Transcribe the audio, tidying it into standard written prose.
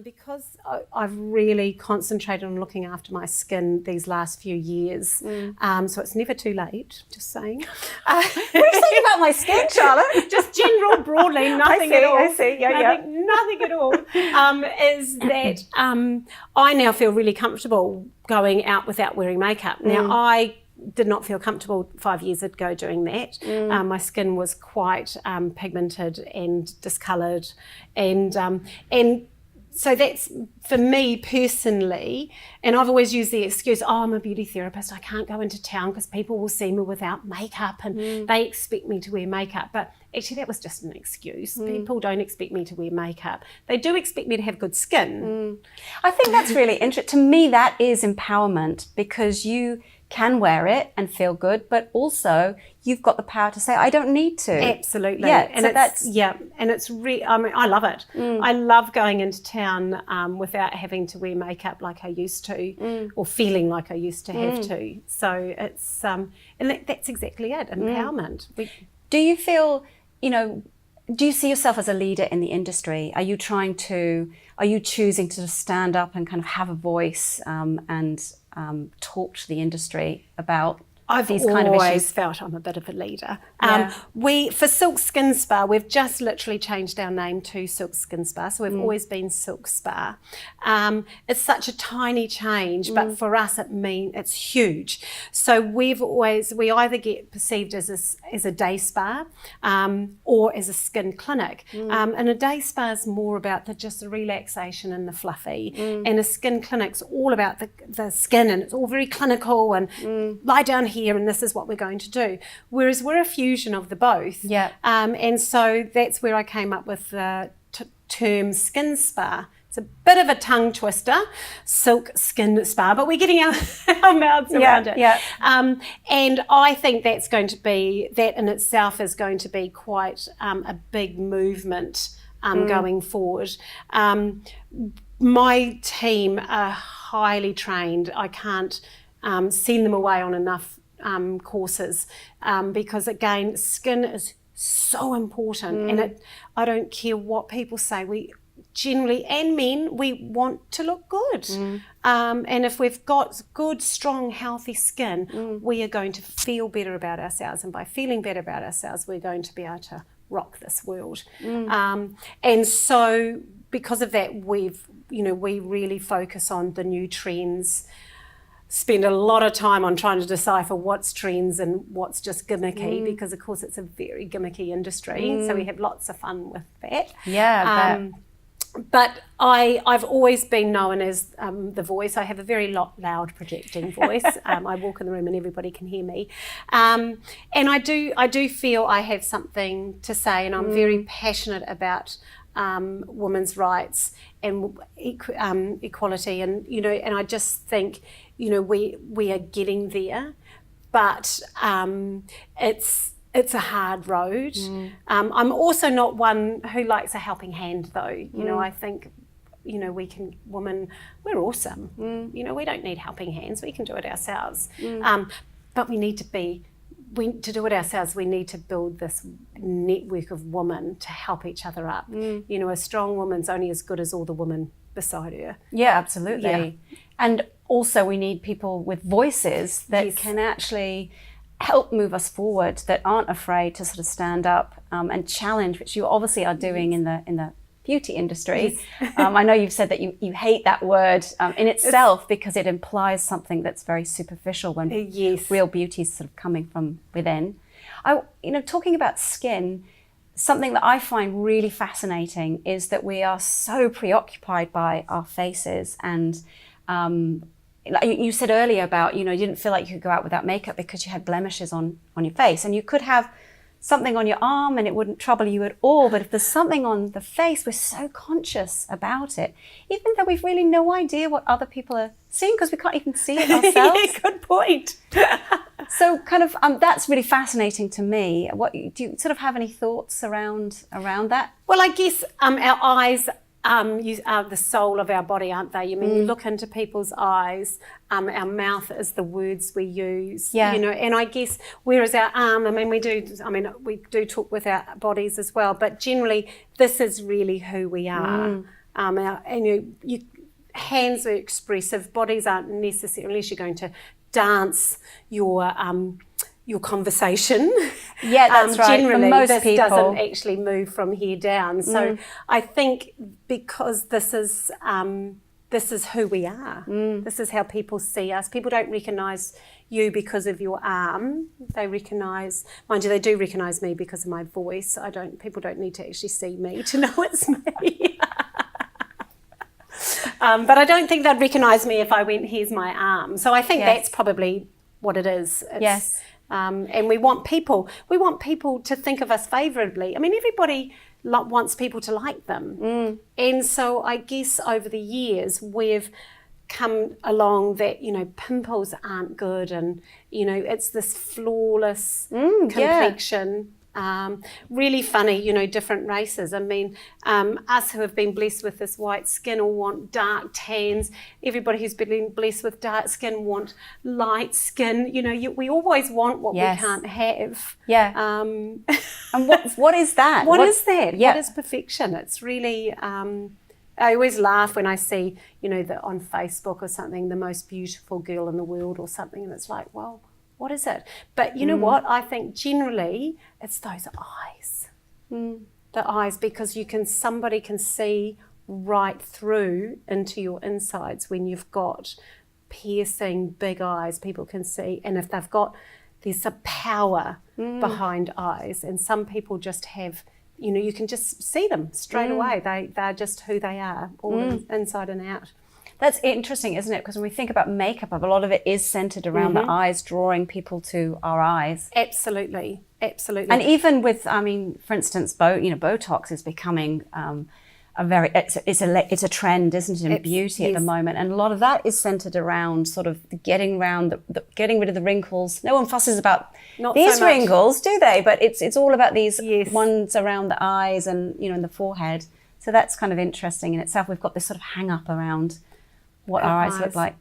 Because I've really concentrated on looking after my skin these last few years, so it's never too late, just saying. What are you saying about my skin, Charlotte? Just general, broadly, nothing at all. I see, Nothing at all. Is that I now feel really comfortable going out without wearing makeup. Now, I did not feel comfortable 5 years ago doing that. My skin was quite pigmented and discoloured, and so that's, for me personally, and I've always used the excuse, I'm a beauty therapist, I can't go into town because people will see me without makeup and they expect me to wear makeup. But actually that was just an excuse. People don't expect me to wear makeup. They do expect me to have good skin. I think that's really interesting. To me, that is empowerment, because you can wear it and feel good, but also you've got the power to say, I don't need to. Absolutely. Yeah, and so and it's I mean, I love it. I love going into town without having to wear makeup like I used to, or feeling like I used to have to. So it's and that's exactly it, empowerment. Do you feel, do you see yourself as a leader in the industry? Are you choosing to stand up and kind of have a voice and talk to the industry about these kind of issues? I've always felt I'm a bit of a leader. For Silk Skin Spa, we've just literally changed our name to Silk Skin Spa, so we've always been Silk Spa. It's such a tiny change, but for us it's huge. So we either get perceived as a day spa or as a skin clinic. And a day spa is more about just the relaxation and the fluffy, and a skin clinic's all about the skin, and it's all very clinical and lie down here and this is what we're going to do. Whereas we're a fusion of the both. And so that's where I came up with the term skin spa. It's a bit of a tongue twister, silk skin spa, but we're getting our mouths around it. And I think that in itself is going to be quite a big movement going forward. My team are highly trained. I can't send them away on enough courses because, again, skin is so important, and I don't care what people say, we generally, and men, we want to look good, and if we've got good, strong, healthy skin, we are going to feel better about ourselves, and by feeling better about ourselves, we're going to be able to rock this world. And so because of that, we really focus on the new trends, spend a lot of time on trying to decipher what's trends and what's just gimmicky, because of course it's a very gimmicky industry, so we have lots of fun with that. But I've always been known as the voice. I have a very loud projecting voice. I walk in the room and everybody can hear me, and I do feel I have something to say, and I'm very passionate about women's rights and equality, and and I just think we are getting there, but it's a hard road. I'm also not one who likes a helping hand, though. I think women, we're awesome. We don't need helping hands. We can do it ourselves. But to do it ourselves, we need to build this network of women to help each other up. A strong woman's only as good as all the women beside her. Yeah, absolutely. And also we need people with voices that can actually help move us forward, that aren't afraid to sort of stand up and challenge, which you obviously are doing in the beauty industry. I know you've said that you hate that word in itself because it implies something that's very superficial when real beauty is sort of coming from within. Talking about skin, something that I find really fascinating is that we are so preoccupied by our faces, and you said earlier about, you didn't feel like you could go out without makeup because you had blemishes on your face, and you could have something on your arm and it wouldn't trouble you at all. But if there's something on the face, we're so conscious about it, even though we've really no idea what other people are seeing because we can't even see it ourselves. Good point. So kind of that's really fascinating to me. Do you sort of have any thoughts around that? Well, I guess our eyes you are the soul of our body, aren't they? I mean, you look into people's eyes. Our mouth is the words we use. Yeah. You know, and I guess whereas our arm, we do talk with our bodies as well, but generally this is really who we are. Hands are expressive. Bodies aren't necessarily, unless you're going to dance your conversation. Yeah, that's right. Generally, for most this people doesn't actually move from here down. So I think because this is who we are. This is how people see us. People don't recognise you because of your arm. They recognise, mind you, they do recognise me because of my voice. People don't need to actually see me to know it's me. But I don't think they'd recognise me if I went, here's my arm. So I think that's probably what it is. Yes. And we want people to think of us favourably. I mean, everybody wants people to like them. And so I guess over the years we've come along that, you know, pimples aren't good and, you know, it's this flawless complexion. Really funny, you know, different races. I mean, us who have been blessed with this white skin all want dark tans. Everybody who's been blessed with dark skin want light skin. You know, we always want what we can't have. Yeah. And what is that? What is that? Yeah. What is perfection? It's really... I always laugh when I see, you know, that on Facebook or something, the most beautiful girl in the world or something, and it's like, well, what is it? But you know what? I think generally it's those eyes. The eyes, because somebody can see right through into your insides when you've got piercing big eyes. People can see, and if there's a power behind eyes, and some people just have, you know, you can just see them straight away. They're just who they are, all inside and out. That's interesting, isn't it? Because when we think about makeup, a lot of it is centered around the eyes, drawing people to our eyes. Absolutely. And even with, I mean, for instance, Botox is becoming it's a trend, isn't it, in beauty at the moment? And a lot of that is centered around sort of getting rid of the wrinkles. No one fusses about these wrinkles, do they? But it's all about these ones around the eyes and, you know, in the forehead. So that's kind of interesting in itself. We've got this sort of hang up around what our eyes look like.